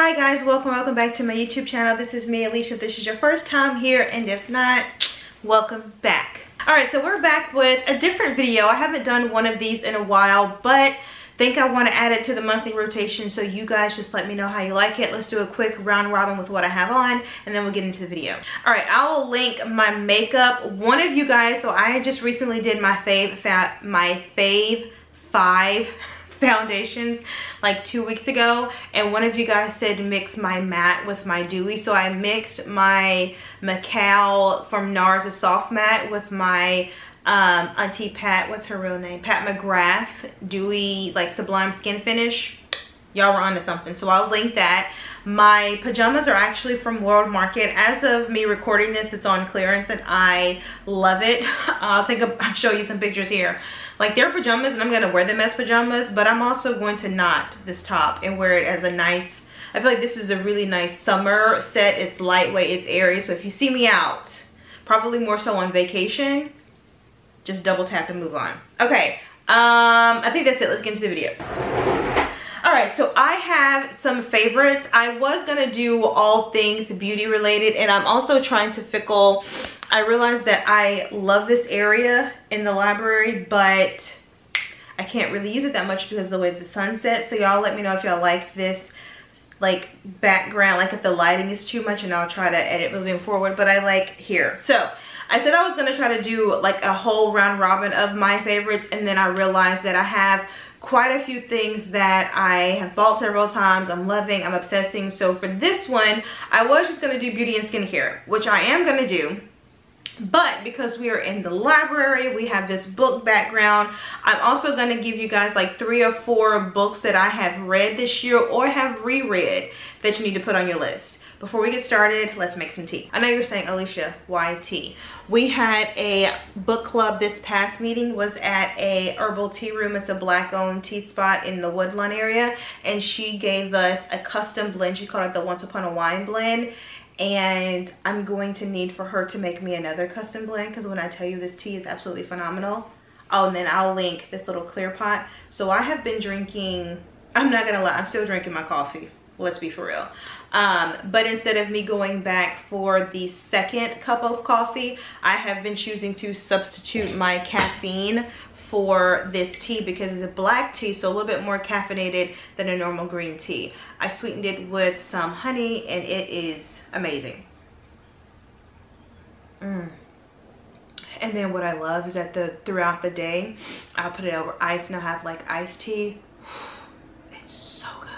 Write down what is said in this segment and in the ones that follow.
Hi guys, welcome back to my YouTube channel. This is me, Alicia. If this is your first time here, and if not, welcome back. Alright, so we're back with a different video. I haven't done one of these in a while, but think I want to add it to the monthly rotation, so you guys just let me know how you like it. Let's do a quick round robin with what I have on, and then we'll get into the video. Alright, I will link my makeup. One of you guys, so I just recently did my fave 5 foundations like 2 weeks ago, and one of you guys said mix my matte with my dewy, so I mixed my Macau from NARS soft matte with my Auntie Pat, what's her real name, Pat McGrath dewy like sublime skin finish. Y'all were onto something, so I'll link that. My pajamas are actually from World Market. As of me recording this, it's on clearance and I love it. I'll show you some pictures here. Like, they're pajamas and I'm gonna wear them as pajamas, but I'm also going to knot this top and wear it as a nice, I feel like this is a really nice summer set. It's lightweight, it's airy, so if you see me out, probably more so on vacation, just double tap and move on. Okay, I think that's it. Let's get into the video. Alright, so I have some favorites. I was gonna do all things beauty related, and I'm also trying to fickle. I realized that I love this area in the library, but I can't really use it that much because of the way the sun sets. So y'all let me know if y'all like this like background, like if the lighting is too much, and I'll try to edit moving forward. But I like here. So I said I was gonna try to do like a whole round robin of my favorites, and then I realized that I have quite a few things that I have bought several times, I'm loving, I'm obsessing. So for this one, I was just gonna do beauty and skincare, which I am gonna do. But because we are in the library, we have this book background, I'm also going to give you guys like 3 or 4 books that I have read this year or have reread that you need to put on your list. Before we get started, let's make some tea. I know you're saying, Alicia, why tea? We had a book club. This past meeting was at a herbal tea room. It's a black owned tea spot in the Woodlawn area, and she gave us a custom blend. She called it the Once Upon a Wine blend. And I'm going to need for her to make me another custom blend, because when I tell you this tea is absolutely phenomenal. Oh, and then I'll link this little clear pot. So I have been drinking, I'm not gonna lie, I'm still drinking my coffee. Let's be for real. But instead of me going back for the second cup of coffee, I have been choosing to substitute my caffeine for this tea because it's a black tea, so a little bit more caffeinated than a normal green tea. I sweetened it with some honey and it is amazing. And then what I love is that throughout the day, I'll put it over ice and I'll have like iced tea. It's so good.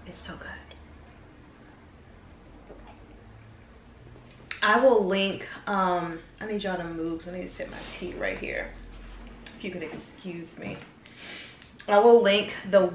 It's so good. I will link, I need y'all to move because I need to set my tea right here. If you could excuse me. I will link the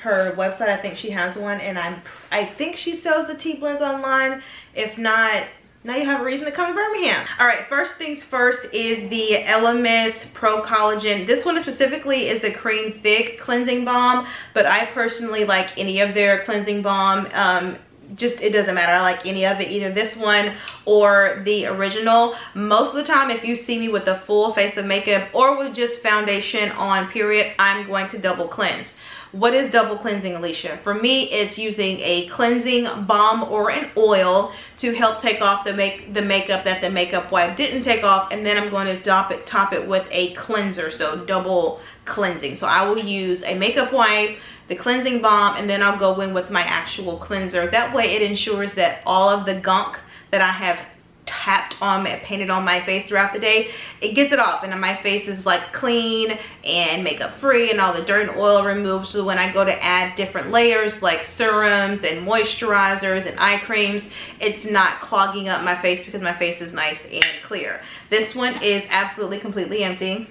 her website. I think she has one, and I think she sells the tea blends online. If not, now you have a reason to come to Birmingham. All right, first things first is the Elemis Pro Collagen. This one specifically is a cream thick cleansing balm, but I personally like any of their cleansing balm. Just, it doesn't matter. I like any of it, either this one or the original. Most of the time, if you see me with a full face of makeup or with just foundation on, period, I'm going to double cleanse. What is double cleansing, Alicia? For me, it's using a cleansing balm or an oil to help take off the makeup that the makeup wipe didn't take off, and then I'm going to top it with a cleanser, so double cleansing. So I will use a makeup wipe, the cleansing balm, and then I'll go in with my actual cleanser. That way it ensures that all of the gunk that I have tapped on and painted on my face throughout the day, it gets it off, and then my face is like clean and makeup free and all the dirt and oil removed. So when I go to add different layers like serums and moisturizers and eye creams, it's not clogging up my face because my face is nice and clear. This one is absolutely completely empty.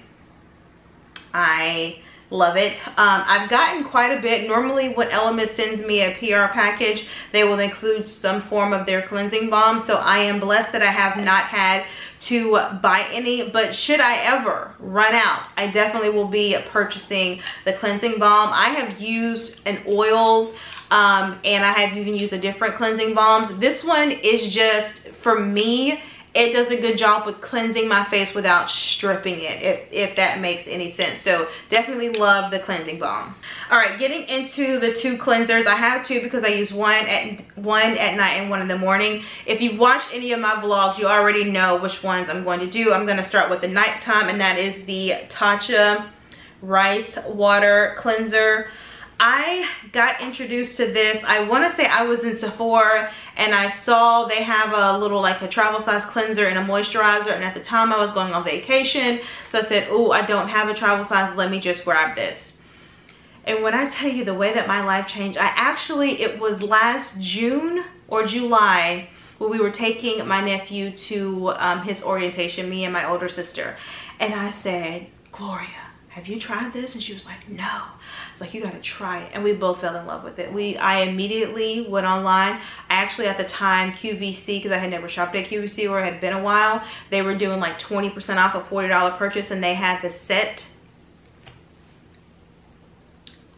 I love it. I've gotten quite a bit. Normally when Elemis sends me a PR package, they will include some form of their cleansing balm, so I am blessed that I have not had to buy any. But should I ever run out, I definitely will be purchasing the cleansing balm. I have used an oils and I have even used a different cleansing balms. This one is just, for me, it does a good job with cleansing my face without stripping it, if that makes any sense. So definitely love the cleansing balm. All right, getting into the 2 cleansers. I have 2 because I use one at night and one in the morning. If you've watched any of my vlogs, you already know which ones I'm going to do. I'm going to start with the nighttime, and that is the Tatcha Rice Water Cleanser. I got introduced to this, I want to say I was in Sephora and I saw they have a little like a travel size cleanser and a moisturizer, and at the time I was going on vacation, so I said, oh, I don't have a travel size, let me just grab this. And when I tell you the way that my life changed, it was last June or July when we were taking my nephew to his orientation, me and my older sister, and I said, Gloria, have you tried this? And she was like, no. I was like, you gotta try it. And we both fell in love with it. I immediately went online. I actually at the time QVC, because I had never shopped at QVC or it had been a while, they were doing like 20% off a $40 purchase, and they had the set.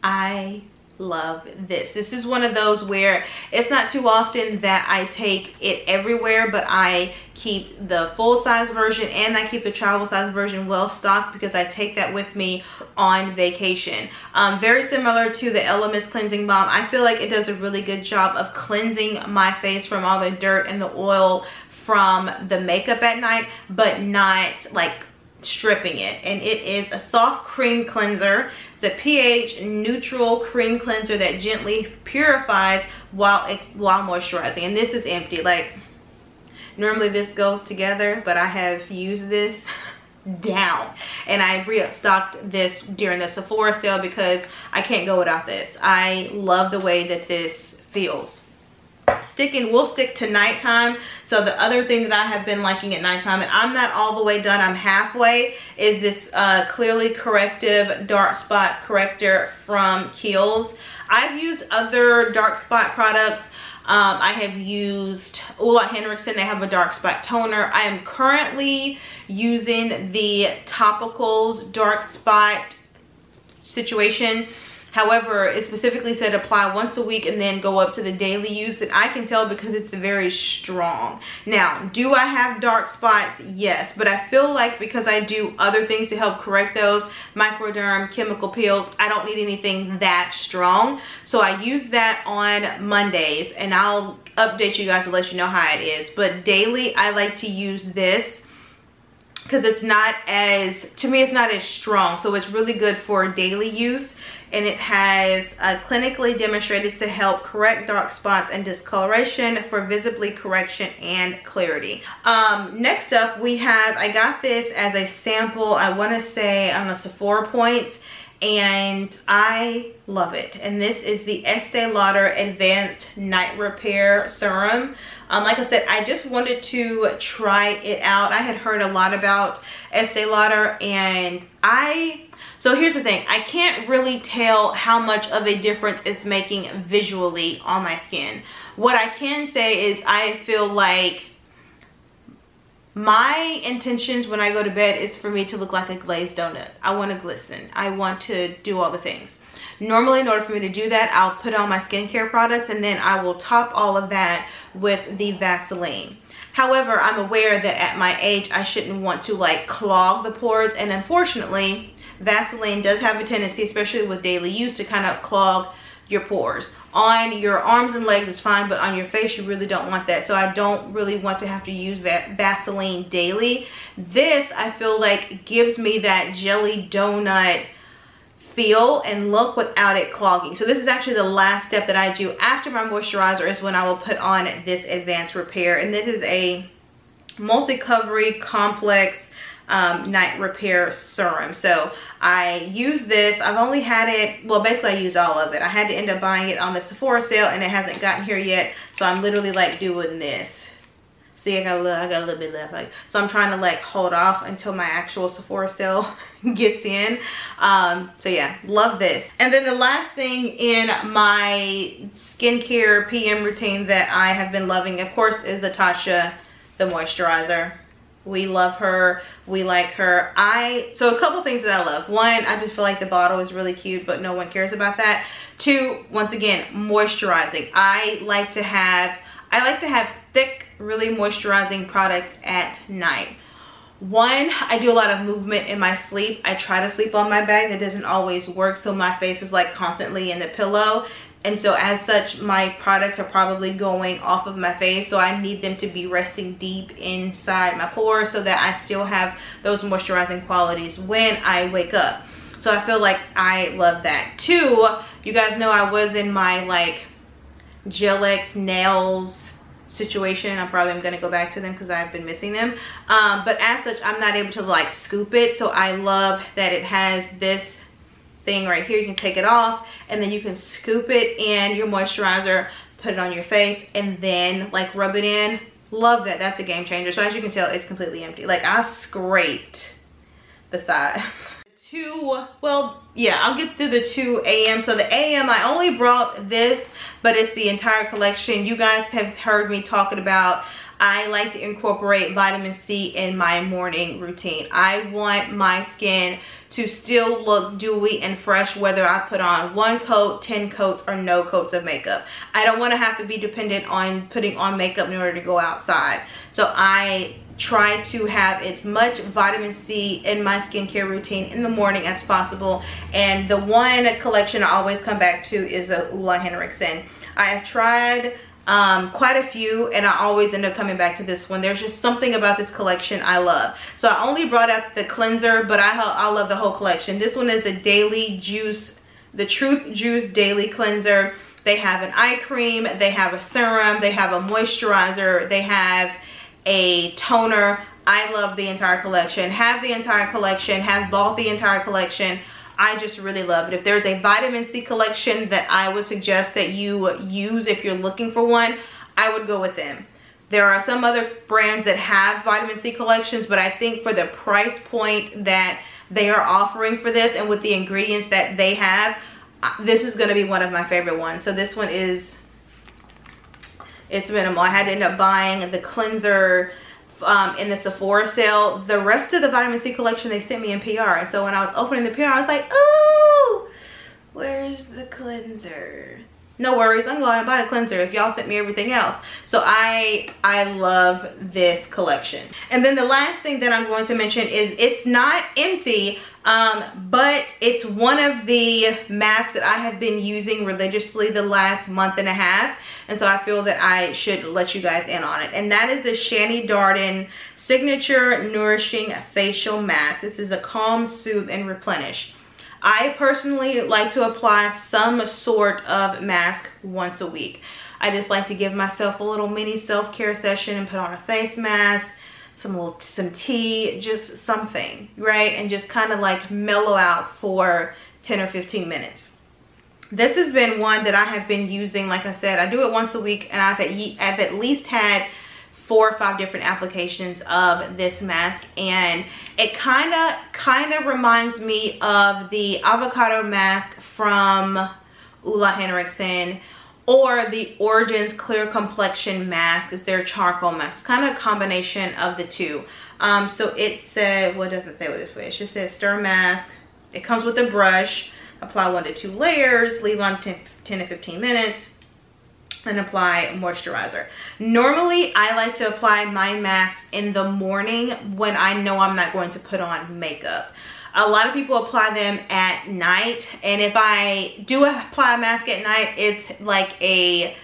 I love this. This is one of those where it's not too often that I take it everywhere, but I keep the full size version and I keep the travel size version well stocked because I take that with me on vacation. Very similar to the Elements cleansing balm. I feel like it does a really good job of cleansing my face from all the dirt and the oil from the makeup at night, but not like stripping it. And it is a soft cream cleanser. It's a pH neutral cream cleanser that gently purifies while moisturizing. And this is empty. Like normally this goes together, but I have used this down, and I restocked this during the Sephora sale because I can't go without this. I love the way that this feels. We'll stick to nighttime. So the other thing that I have been liking at nighttime, and I'm not all the way done, I'm halfway, is this Clearly Corrective Dark Spot Corrector from Kiehl's. I've used other dark spot products. I have used Henriksen. They have a dark spot toner. I am currently using the Topicals dark spot situation. However, it specifically said apply once a week and then go up to the daily use, and I can tell because it's very strong. Now, do I have dark spots? Yes, but I feel like because I do other things to help correct those, microderm, chemical peels, I don't need anything that strong. So I use that on Mondays, and I'll update you guys to let you know how it is. But daily, I like to use this because it's not as, to me, it's not as strong. So it's really good for daily use. And it has clinically demonstrated to help correct dark spots and discoloration for visibly correction and clarity. Next up we have, I got this as a sample, I want to say on a Sephora points, and I love it. And this is the Estee Lauder Advanced Night Repair Serum. Like I said, I just wanted to try it out. I had heard a lot about Estee Lauder, and so here's the thing, I can't really tell how much of a difference it's making visually on my skin. What I can say is I feel like my intentions when I go to bed is for me to look like a glazed donut. I want to glisten. I want to do all the things. Normally, in order for me to do that, I'll put on my skincare products and then I will top all of that with the Vaseline. However, I'm aware that at my age, I shouldn't want to like clog the pores, and unfortunately, Vaseline does have a tendency, especially with daily use, to kind of clog your pores. On your arms and legs is fine, but on your face you really don't want that. So I don't really want to have to use Vaseline daily. This, I feel like, gives me that jelly donut feel and look without it clogging. So this is actually the last step that I do after my moisturizer, is when I will put on this Advanced Repair. And this is a multi-covery complex night repair serum. So I use this. I've only had it, well, basically I use all of it. I had to end up buying it on the Sephora sale and it hasn't gotten here yet, so I'm literally like doing this. See, I got a little bit left, like, so I'm trying to like hold off until my actual Sephora sale gets in. So yeah, love this. And then the last thing in my skincare PM routine that I have been loving, of course, is the Tatcha, the moisturizer. We love her, we like her. So a couple things that I love. One, I just feel like the bottle is really cute, but no one cares about that. Two, once again, moisturizing. I like to have thick, really moisturizing products at night. One, I do a lot of movement in my sleep. I try to sleep on my back. That doesn't always work, so my face is like constantly in the pillow. And so as such, my products are probably going off of my face. So I need them to be resting deep inside my pores so that I still have those moisturizing qualities when I wake up. So I feel like I love that. Two, you guys know I was in my like Gel X nails situation. I'm probably going to go back to them because I've been missing them. But as such, I'm not able to like scoop it. So I love that it has this thing right here. You can take it off and then you can scoop it in your moisturizer, put it on your face, and then like rub it in. Love that. That's a game changer. So as you can tell, it's completely empty. Like I scraped the sides. Well, yeah, I'll get through the 2 AM. So the AM, I only brought this, but it's the entire collection. You guys have heard me talking about, I like to incorporate vitamin C in my morning routine. I want my skin to still look dewy and fresh, whether I put on 1 coat, 10 coats, or no coats of makeup. I don't want to have to be dependent on putting on makeup in order to go outside. So I try to have as much vitamin C in my skincare routine in the morning as possible. And the one collection I always come back to is a Henriksen. I have tried quite a few and I always end up coming back to this one. There's just something about this collection I love. So I only brought out the cleanser, but I love the whole collection. This one is the Daily Juice, the Truth Juice Daily Cleanser. They have an eye cream, they have a serum, they have a moisturizer, they have a toner. I love the entire collection. Have the entire collection, have bought the entire collection. I just really love it. If there's a vitamin C collection that I would suggest that you use if you're looking for one, I would go with them. There are some other brands that have vitamin C collections, but I think for the price point that they are offering for this and with the ingredients that they have, this is going to be one of my favorite ones. So this one is, it's minimal. I had to end up buying the cleanser in the Sephora sale. The rest of the vitamin C collection they sent me in PR, and so when I was opening the PR, I was like, oh, where's the cleanser? No worries, I'm going to buy the cleanser if y'all sent me everything else. So I love this collection. And then the last thing that I'm going to mention is it's not empty, but it's one of the masks that I have been using religiously the last month and a half. And so I feel that I should let you guys in on it. And that is the Shani Darden Signature Nourishing Facial Mask. This is a calm, soothe, and replenish. I personally like to apply some sort of mask once a week. I just like to give myself a little mini self-care session and put on a face mask, some tea, just something, right? And just kind of like mellow out for 10 or 15 minutes. This has been one that I have been using. Like I said, I do it once a week, and I've at least had 4 or 5 different applications of this mask, and it kind of reminds me of the avocado mask from Henriksen, or the Origins Clear Complexion Mask is their charcoal mask. It's kind of a combination of the two. So it said, well, it doesn't say what it's for. It just says stir mask. It comes with a brush. Apply 1 to 2 layers. Leave on 10 to 15 minutes. And apply moisturizer. Normally, I like to apply my masks in the morning when I know I'm not going to put on makeup. A lot of people apply them at night, and if I do apply a mask at night, it's like a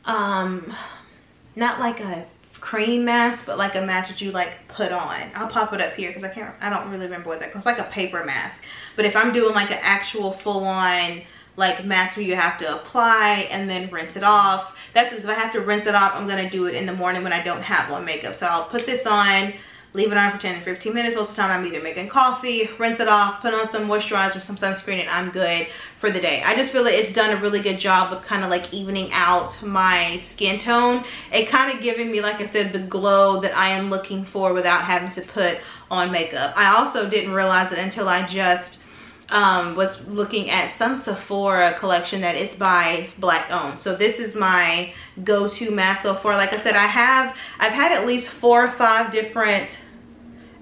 not like a cream mask, but like a mask that you like put on. I'll pop it up here because I don't really remember what that called. It's like a paper mask. But if I'm doing like an actual full-on like mask where you have to apply and then rinse it off, that's if I have to rinse it off, I'm gonna do it in the morning when I don't have on makeup. So I'll put this on, leave it on for 10 to 15 minutes. Most of the time I'm either making coffee, rinse it off, put on some moisturizer, some sunscreen, and I'm good for the day. I just feel like it's done a really good job of kind of like evening out my skin tone and kind of giving me, like I said, the glow that I am looking for without having to put on makeup. I also didn't realize it until I just was looking at some Sephora collection that it's by Black owned. So this is my go-to mask so far. Like I said, I've had at least 4 or 5 different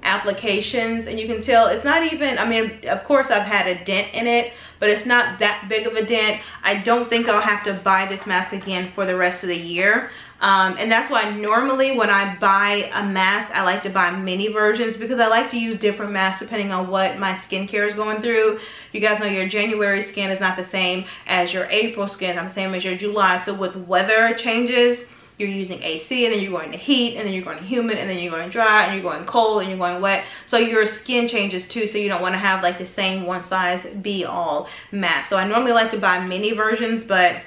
applications, and you can tell it's not even, I mean, of course I've had a dent in it, but it's not that big of a dent. I don't think I'll have to buy this mask again for the rest of the year. And that's why normally when I buy a mask, I like to buy mini versions because I like to use different masks depending on what my skincare is going through. You guys know your January skin is not the same as your April skin, not the same as your July. So with weather changes, you're using AC, and then you're going to heat, and then you're going to humid, and then you're going dry, and you're going cold, and you're going wet. So your skin changes too, so you don't want to have like the same one size be all mask. So I normally like to buy mini versions, but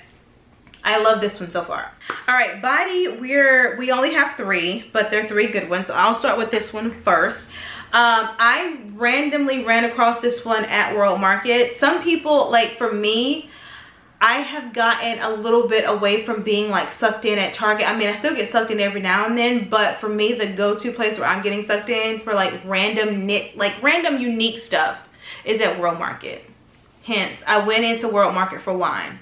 I love this one so far. All right, body, we only have 3, but they're 3 good ones. So I'll start with this one first. I randomly ran across this one at World Market. Some people, like for me, I have gotten a little bit away from being like sucked in at Target. I mean, I still get sucked in every now and then, but for me, the go-to place where I'm getting sucked in for like random unique stuff is at World Market. Hence, I went into World Market for wine.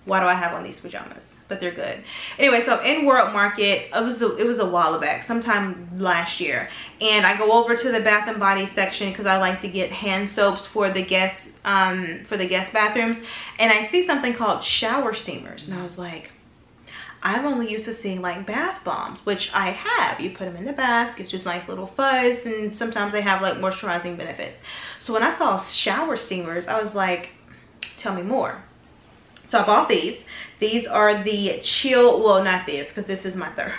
Why do I have on these pajamas? But they're good. Anyway, so in World Market, it was a while back, sometime last year, and I go over to the Bath and Body section because I like to get hand soaps for the guest bathrooms, and I see something called shower steamers, and I was like, I'm only used to seeing like bath bombs, which I have. You put them in the bath, gives just nice little fuzz, and sometimes they have like moisturizing benefits. So when I saw shower steamers, I was like, tell me more. So I bought these. These are the chill, well, not this, because this is my third.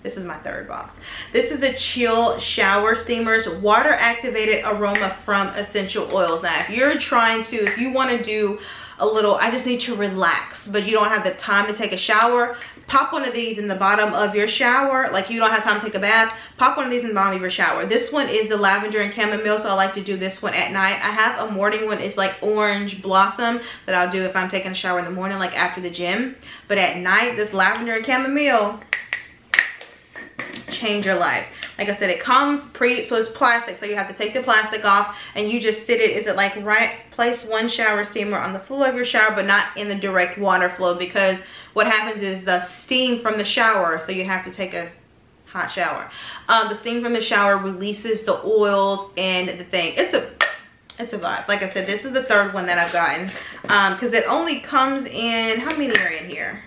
This is my third box. This is the Chill Shower Steamers, water activated aroma from essential oils. Now, if you want to do a little, I just need to relax, but you don't have the time to take a shower, pop one of these in the bottom of your shower. Like you don't have time to take a bath, pop one of these in the bottom of your shower. This one is the lavender and chamomile, so I like to do this one at night. I have a morning one, it's like orange blossom, that I'll do if I'm taking a shower in the morning, like after the gym. But at night, this lavender and chamomile, change your life. Like I said, it comes so it's plastic, so you have to take the plastic off and you just sit it, is it like place one shower steamer on the floor of your shower, but not in the direct water flow, because what happens is the steam from the shower, so you have to take a hot shower, the steam from the shower releases the oils and the thing. It's a vibe. Like I said, this is the third one that I've gotten, because it only comes in, how many are in here?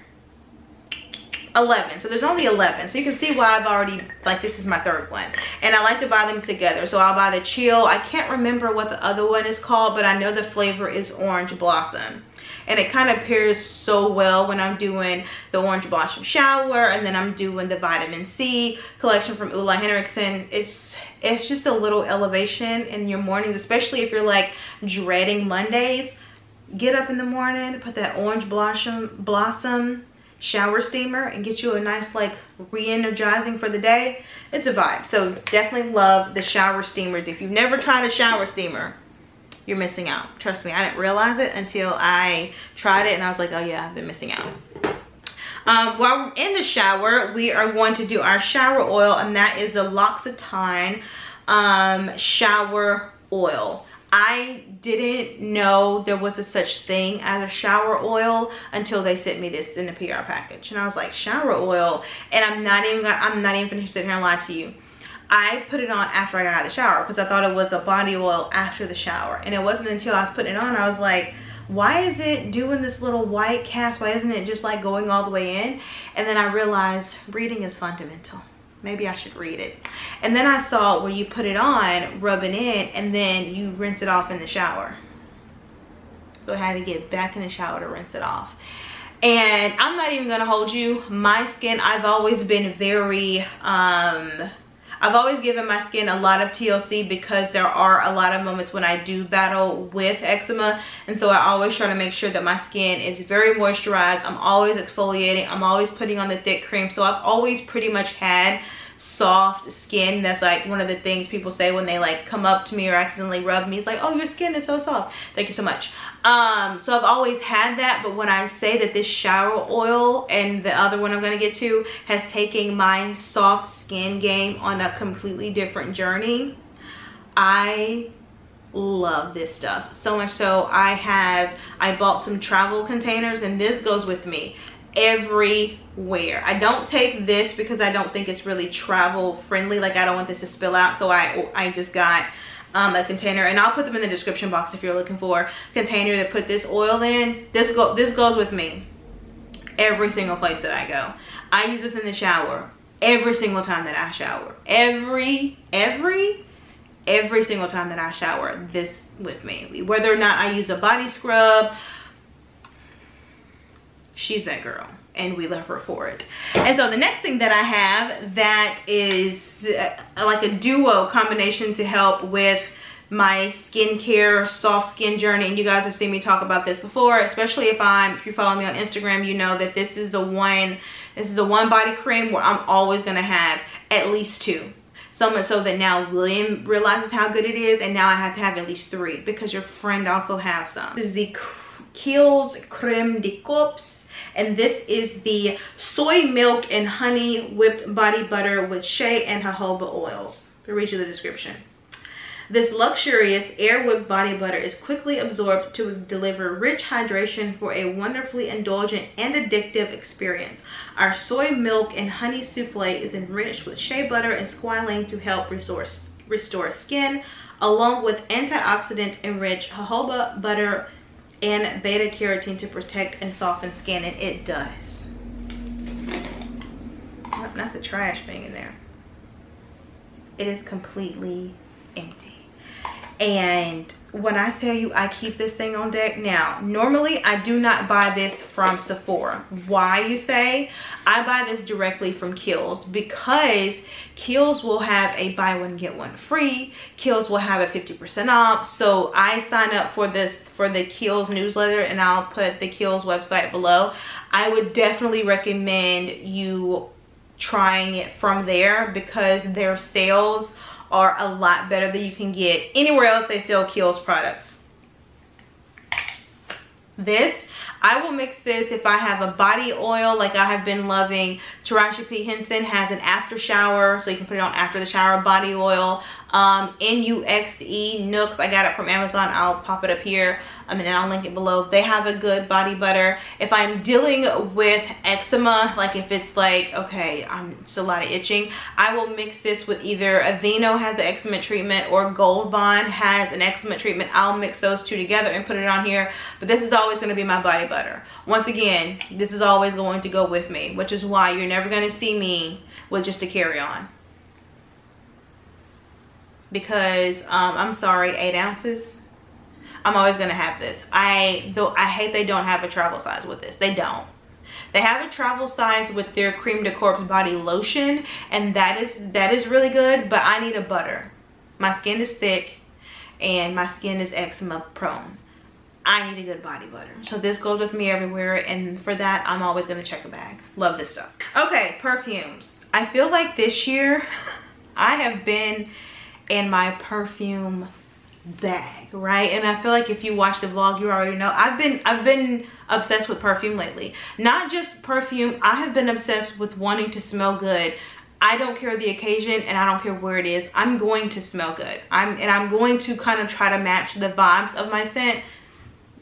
11. So there's only 11, so you can see why I've already, like, this is my third one, and I like to buy them together. So I'll buy the Chill, I can't remember what the other one is called, but I know the flavor is Orange Blossom, and it kind of pairs so well when I'm doing the Orange Blossom shower, and then I'm doing the vitamin C collection from Henriksen. It's just a little elevation in your mornings, especially if you're like dreading Mondays. Get up in the morning, put that Orange Blossom shower steamer and get you a nice like re-energizing for the day. It's a vibe. So definitely love the shower steamers. If you've never tried a shower steamer, you're missing out. Trust me, I didn't realize it until I tried it and I was like, oh yeah, I've been missing out. While we're in the shower, we are going to do our shower oil, and that is the L'Occitane shower oil. I didn't know there was a such thing as a shower oil until they sent me this in the PR package, and I was like, shower oil? And I'm not even gonna sit here and lie to you. I put it on after I got out of the shower because I thought it was a body oil after the shower, and it wasn't until I was putting it on I was like, why is it doing this little white cast? Why isn't it just like going all the way in? And then I realized reading is fundamental. Maybe I should read it. And then I saw where you put it on, rub it in, and then you rinse it off in the shower. So I had to get back in the shower to rinse it off. And I'm not even gonna hold you. My skin, I've always been very, I've always given my skin a lot of TLC because there are a lot of moments when I do battle with eczema. And so I always try to make sure that my skin is very moisturized. I'm always exfoliating. I'm always putting on the thick cream. So I've always pretty much had soft skin. That's like one of the things people say when they like come up to me or accidentally rub me. It's like, oh, your skin is so soft. Thank you so much. So I've always had that, but when I say that this shower oil and the other one I'm going to get to has taken my soft skin game on a completely different journey, I love this stuff so much. So I bought some travel containers, and this goes with me everywhere. I don't take this because I don't think it's really travel friendly. Like, I don't want this to spill out, so I just got a container, and I'll put them in the description box if you're looking for a container to put this oil in. This goes with me every single place that I go. I use this in the shower every single time that I shower. Every single time that I shower, this with me. Whether or not I use a body scrub, she's that girl, and we love her for it. And so the next thing that I have that is like a duo combination to help with my skincare soft skin journey, and you guys have seen me talk about this before, especially if you follow me on Instagram, you know that this is the one body cream where I'm always gonna have at least 2. So much so that now William realizes how good it is, and now I have to have at least 3 because your friend also has some. This is the Kiehl's Creme de Corps, and this is the soy milk and honey whipped body butter with shea and jojoba oils. I'll read you the description. This luxurious air whipped body butter is quickly absorbed to deliver rich hydration for a wonderfully indulgent and addictive experience. Our soy milk and honey souffle is enriched with shea butter and squalane to help restore skin, along with antioxidant enriched jojoba butter and beta carotene to protect and soften skin, and it does. Not the trash being in there. It is completely empty. And when I tell you I keep this thing on deck, now normally I do not buy this from Sephora. Why, you say? I buy this directly from Kiehl's because Kiehl's will have a buy one get one free. Kiehl's will have a 50% off. So I sign up for the Kiehl's newsletter, and I'll put the Kiehl's website below. I would definitely recommend you trying it from there because their sales are a lot better than you can get anywhere else they sell Kiehl's products. This, I will mix this if I have a body oil, like I have been loving. Taraji P. Henson has an after shower, so you can put it on after the shower body oil. NUXE Nooks, I got it from Amazon. I'll pop it up here, and then I'll link it below. They have a good body butter. If I'm dealing with eczema, like if it's like, okay, it's a lot of itching, I will mix this with either Aveeno has an eczema treatment or Gold Bond has an eczema treatment. I'll mix those 2 together and put it on here. But this is always going to be my body butter. Once again, this is always going to go with me, which is why you're never going to see me with just a carry-on. Because I'm sorry, 8 ounces, I'm always gonna have this. I hate they don't have a travel size with this. They don't. They have a travel size with their Creme de Corps body lotion, and that is really good, but I need a butter. My skin is thick and my skin is eczema prone. I need a good body butter. So this goes with me everywhere, and for that I'm always gonna check a bag. Love this stuff. Okay, perfumes. I feel like this year I have been in my perfume bag, right? And I feel like if you watch the vlog, you already know I've been obsessed with perfume lately. Not just perfume, I have been obsessed with wanting to smell good. I don't care the occasion, and I don't care where it is. I'm going to smell good. I'm going to kind of try to match the vibes of my scent.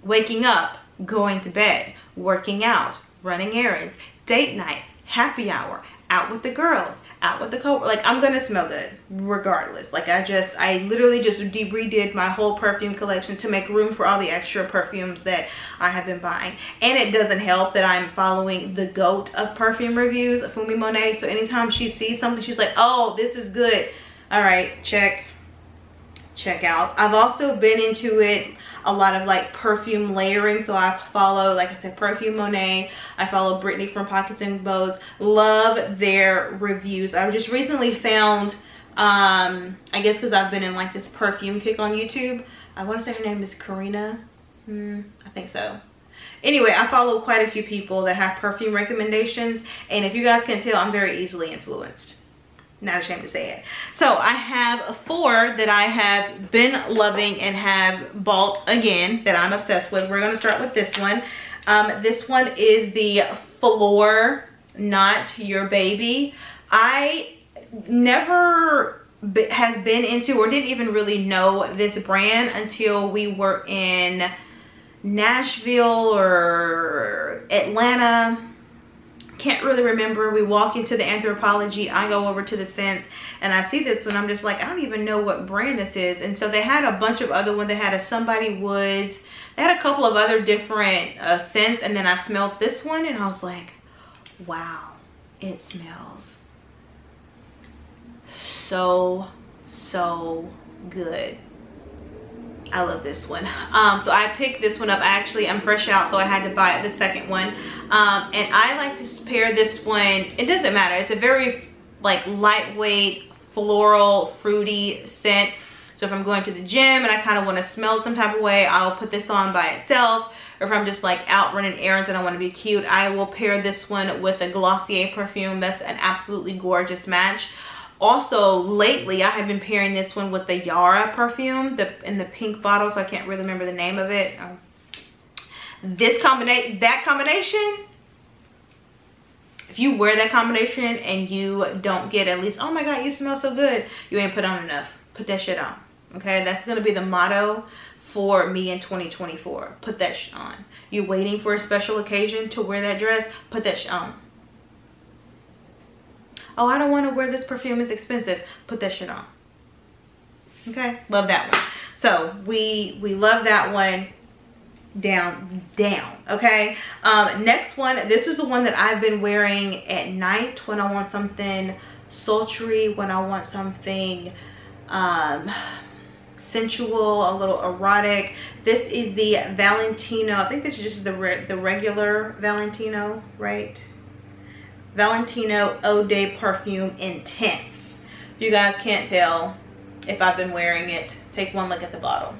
Waking up, going to bed, working out, running errands, date night, happy hour, out with the girls, out with the like I'm gonna smell good regardless. Like I literally just redid my whole perfume collection to make room for all the extra perfumes that I have been buying. And it doesn't help that I'm following the GOAT of perfume reviews, Fumi Monet. So anytime she sees something, she's like, oh, this is good, all right, check out. I've also been into it a lot of like perfume layering, so I follow, like I said, Perfume Monet. I follow Brittany from Pockets and Bows. Love their reviews. I just recently found I guess because I've been in like this perfume kick on YouTube. I want to say her name is Karina. I think so. Anyway, I follow quite a few people that have perfume recommendations, and if you guys can tell, I'm very easily influenced. Not ashamed to say it. So I have 4 that I have been loving and have bought again that I'm obsessed with. We're going to start with this one. This one is the Fleur Not Your Baby. I never has been into or didn't even really know this brand until we were in Nashville or Atlanta. Can't really remember. We walk into the Anthropology, I go over to the scents, and I see this, and I'm just like, I don't even know what brand this is. And so they had a bunch of other ones. They had a Somebody Woods. They had a couple of other different scents, and then I smelled this one, and I was like, wow, it smells so good. I love this one. So I picked this one up. I'm fresh out, so I had to buy the second one. And I like to pair this one, it doesn't matter, it's a very like lightweight, floral, fruity scent. So if I'm going to the gym and I kind of want to smell some type of way, I'll put this on by itself. Or if I'm just like out running errands and I want to be cute, I will pair this one with a Glossier perfume. That's an absolutely gorgeous match. Also, lately, I have been pairing this one with the Yara perfume, in the pink bottle, so I can't really remember the name of it. That combination, if you wear that combination and you don't get at least, oh my God, you smell so good, you ain't put on enough. Put that shit on, okay? That's gonna be the motto for me in 2024. Put that shit on. You waiting for a special occasion to wear that dress? Put that shit on. Oh, I don't want to wear this perfume, it's expensive. Put that shit on. Okay, love that one. So we love that one. Down, okay. Next one, this is the one that I've been wearing at night when I want something sultry, when I want something sensual, a little erotic. This is the Valentino, I think this is just the regular Valentino, right? Valentino Eau de Perfume Intense. If you guys can't tell if I've been wearing it, take one look at the bottle.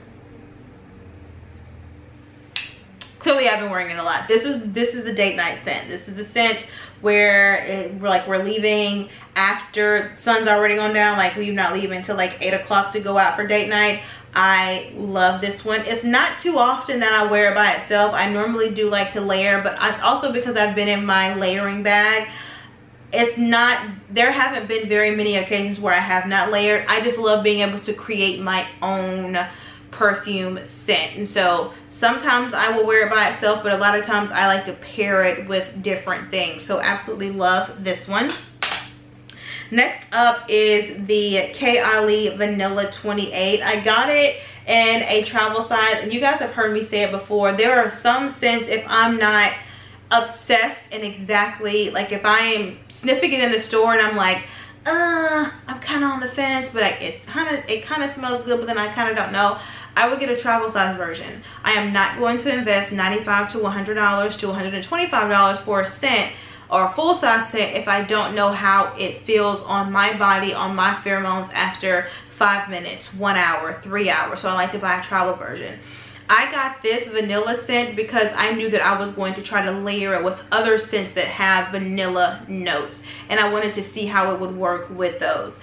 Clearly I've been wearing it a lot. This is the date night scent. This is the scent where we're leaving after sun's already gone down, like we're not leaving until like 8 o'clock to go out for date night. I love this one. It's not too often that I wear it by itself. I normally do like to layer, but it's also because I've been in my layering bag. There haven't been very many occasions where I have not layered. I just love being able to create my own perfume scent, and so sometimes I will wear it by itself, but a lot of times I like to pair it with different things. So absolutely love this one. Next up is the K-Ali Vanilla 28. I got it in a travel size, and you guys have heard me say it before. There are some scents, if I'm not obsessed and exactly, like if I am sniffing it in the store and I'm like, I'm kind of on the fence, but it kind of smells good, but then I kind of don't know, I would get a travel size version. I am not going to invest $95 to $100 to $125 for a scent or a full size scent if I don't know how it feels on my body, on my pheromones after 5 minutes, 1 hour, 3 hours. So I like to buy a travel version. I got this vanilla scent because I knew that I was going to try to layer it with other scents that have vanilla notes, and I wanted to see how it would work with those.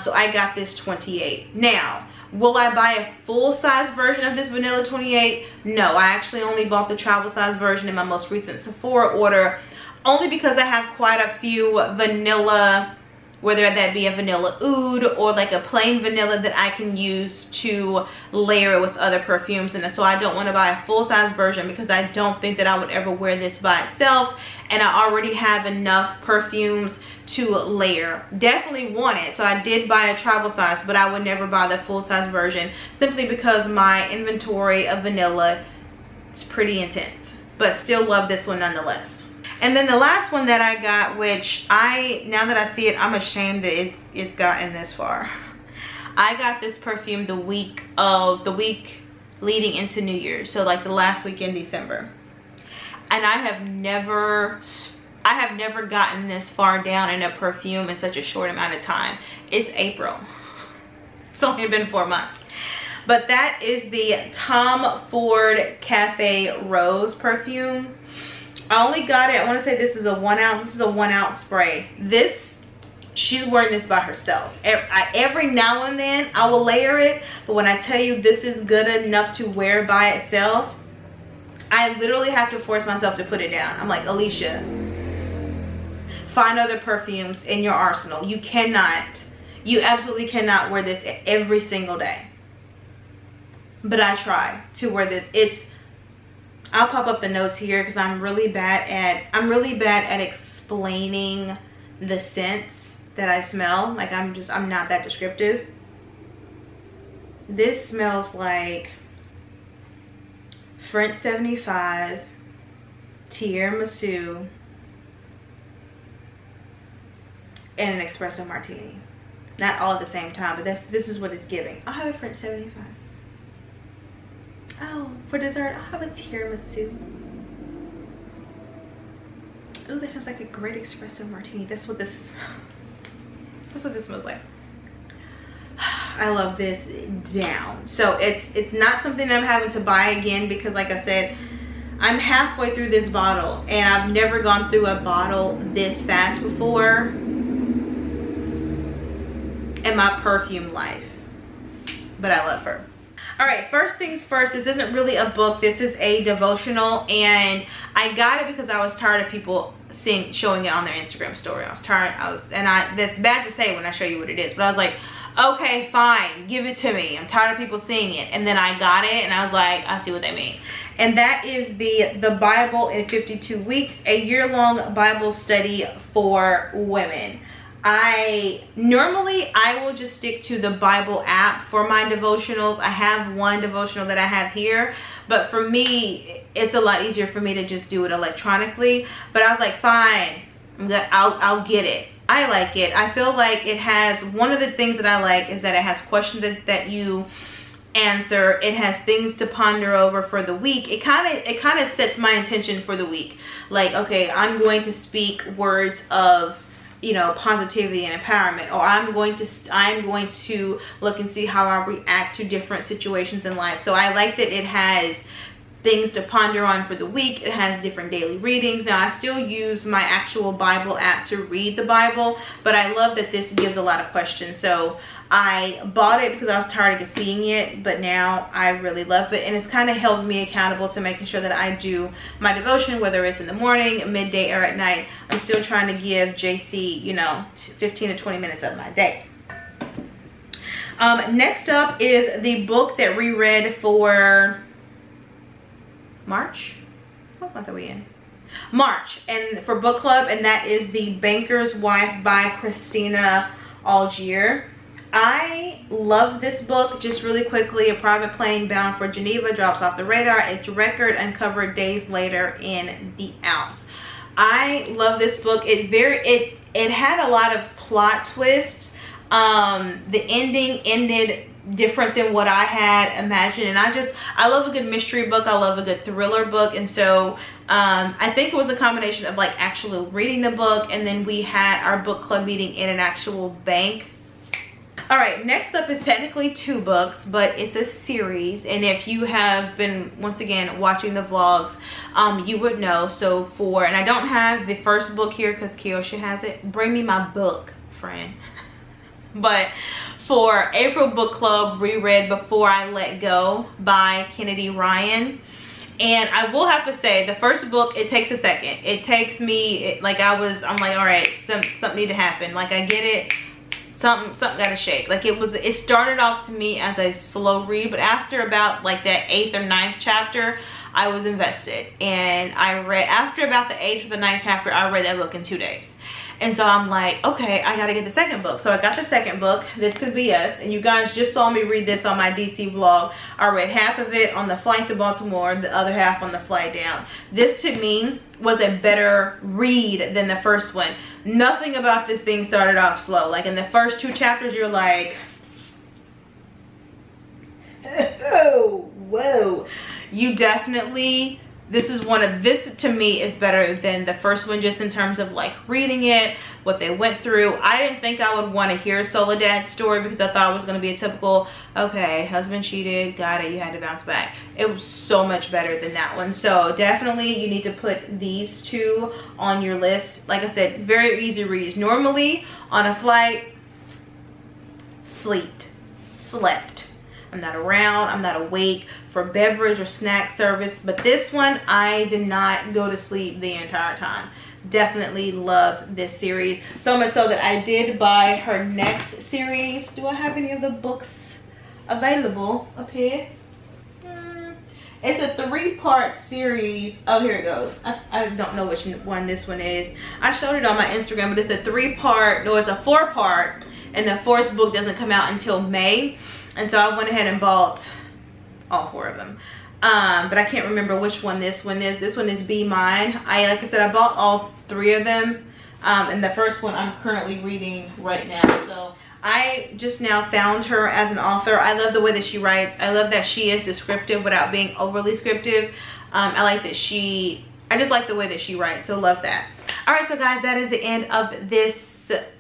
So I got this 28. Now, will I buy a full-size version of this vanilla 28? No, I actually only bought the travel size version in my most recent Sephora order, only because I have quite a few vanilla, whether that be a vanilla oud or like a plain vanilla that I can use to layer it with other perfumes. And so I don't want to buy a full-size version because I don't think that I would ever wear this by itself, and I already have enough perfumes to layer. Definitely want it, so I did buy a travel size, but I would never buy the full-size version simply because my inventory of vanilla is pretty intense, but still love this one nonetheless. And then the last one that I got, which now that I see it, I'm ashamed that it's gotten this far. I got this perfume the week leading into New Year's, so like the last week in December, and I have never gotten this far down in a perfume in such a short amount of time. It's April. It's only been 4 months. But that is the Tom Ford Cafe Rose perfume. I only got it, I want to say this is a 1 ounce. This is a 1 ounce spray. She's wearing this by herself. Every now and then I will layer it, but when I tell you this is good enough to wear by itself, I literally have to force myself to put it down. I'm like, Alicia, find other perfumes in your arsenal. You absolutely cannot wear this every single day. But I try to wear this. I'll pop up the notes here because I'm really bad at explaining the scents that I smell. Like I'm not that descriptive. This smells like French 75, Tiramisu, and an espresso martini. Not all at the same time, but this is what it's giving. I'll have it for $75. Oh, for dessert, I'll have a tiramisu. Oh, that sounds like a great espresso martini. That's what this is. That's what this smells like. I love this down. So it's not something that I'm having to buy again, because like I said, I'm halfway through this bottle and I've never gone through a bottle this fast before in my perfume life. But I love her. All right, first things first, this isn't really a book, this is a devotional, and I got it because I was tired of people showing it on their Instagram story. I was tired, that's bad to say when I show you what it is, but I was like, okay, fine, give it to me. I'm tired of people seeing it. And then I got it and I was like, I see what they mean. And that is the Bible in 52 Weeks, a year-long Bible study for women. Normally I will just stick to the Bible app for my devotionals. I have one devotional that I have here, but for me, it's a lot easier for me to just do it electronically. But I was like, fine, I'll get it. I like it. I feel like it has, one of the things that I like is that it has questions that you answer. It has things to ponder over for the week. It kind of sets my intention for the week. Like, okay, I'm going to speak words of, you know, positivity and empowerment, or I'm going to look and see how I react to different situations in life. So I like that it has things to ponder on for the week. It has different daily readings. Now I still use my actual Bible app to read the Bible, but I love that this gives a lot of questions. So I bought it because I was tired of seeing it, but now I really love it, and it's kind of held me accountable to making sure that I do my devotion, whether it's in the morning, midday, or at night. I'm still trying to give JC, you know, 15 to 20 minutes of my day. Next up is the book that we read for March. What month are we in? March, and for book club, and that is The Banker's Wife by Christina Algier. I love this book. Just really quickly, a private plane bound for Geneva drops off the radar. Its record uncovered days later in the Alps. I love this book. It had a lot of plot twists. The ending ended different than what I had imagined, and I love a good mystery book. I love a good thriller book, and so I think it was a combination of like actually reading the book, and then we had our book club meeting in an actual bank. All right, next up is technically 2 books, but it's a series, and if you have been, once again, watching the vlogs, you would know. So and I don't have the first book here because Kiosha has it. Bring me my book, friend. But for April book club, we read Before I Let Go by Kennedy Ryan. And I will have to say, the first book, it takes a second. It takes me, I'm like, all right, something need to happen. Like, I get it. Something gotta shake. Like, it started off to me as a slow read, but after about like that 8th or 9th chapter, I was invested. And I read, after about the 8th or the 9th chapter, I read that book in 2 days. And so I'm like, okay, I gotta get the second book. So I got the second book, This Could Be Us. And you guys just saw me read this on my DC vlog. I read half of it on the flight to Baltimore, the other half on the flight down. This to me was a better read than the first one. Nothing about this thing started off slow. Like in the first 2 chapters, you're like, oh, whoa. You definitely, this to me is better than the first one, just in terms of like reading it, what they went through. I didn't think I would want to hear Soledad's story because I thought it was going to be a typical, okay, husband cheated, got it, you had to bounce back. It was so much better than that one. So definitely you need to put these 2 on your list. Like I said, very easy reads. Normally on a flight, slept. I'm not around, I'm not awake for beverage or snack service, but this one I did not go to sleep the entire time. Definitely love this series, so much so that I did buy her next series. Do I have any of the books available up here? It's a 3-part series. Oh, here it goes. I don't know which one this one is. I showed it on my Instagram, but it's a 3-part, no, it's a 4-part, and the 4th book doesn't come out until May. And so I went ahead and bought all 4 of them. But I can't remember which one this one is. This one is Be Mine. Like I said, I bought all 3 of them. And the first one I'm currently reading right now. So I just now found her as an author. I love the way that she writes. I love that she is descriptive without being overly descriptive. I like that I just like the way that she writes, so love that. All right, so guys, that is the end of this.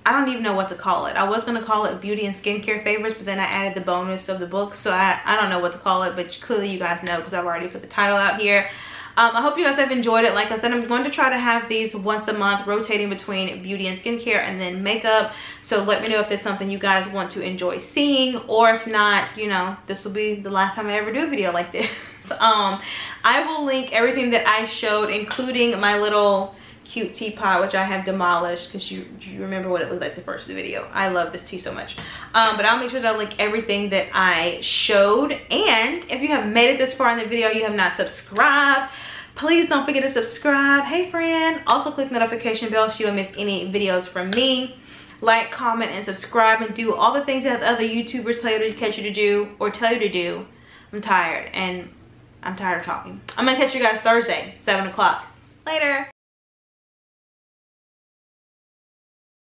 I don't even know what to call it. I was gonna call it beauty and skincare favorites, but then I added the bonus of the book, so I don't know what to call it, but clearly you guys know because I've already put the title out here. I hope you guys have enjoyed it. Like I said, I'm going to try to have these once a month, rotating between beauty and skincare and then makeup. So let me know if it's something you guys want to enjoy seeing, or if not, you know, this will be the last time I ever do a video like this. I will link everything that I showed, including my little cute teapot, which I have demolished because you remember what it looked like the first video. I love this tea so much. But I'll make sure that I link everything that I showed. And if you have made it this far in the video, you have not subscribed, please don't forget to subscribe. Hey friend, also click the notification bell so you don't miss any videos from me. Like, comment, and subscribe, and do all the things that other YouTubers tell you to catch you to do, or tell you to do. I'm tired, and I'm tired of talking. I'm gonna catch you guys Thursday, 7 o'clock. Later.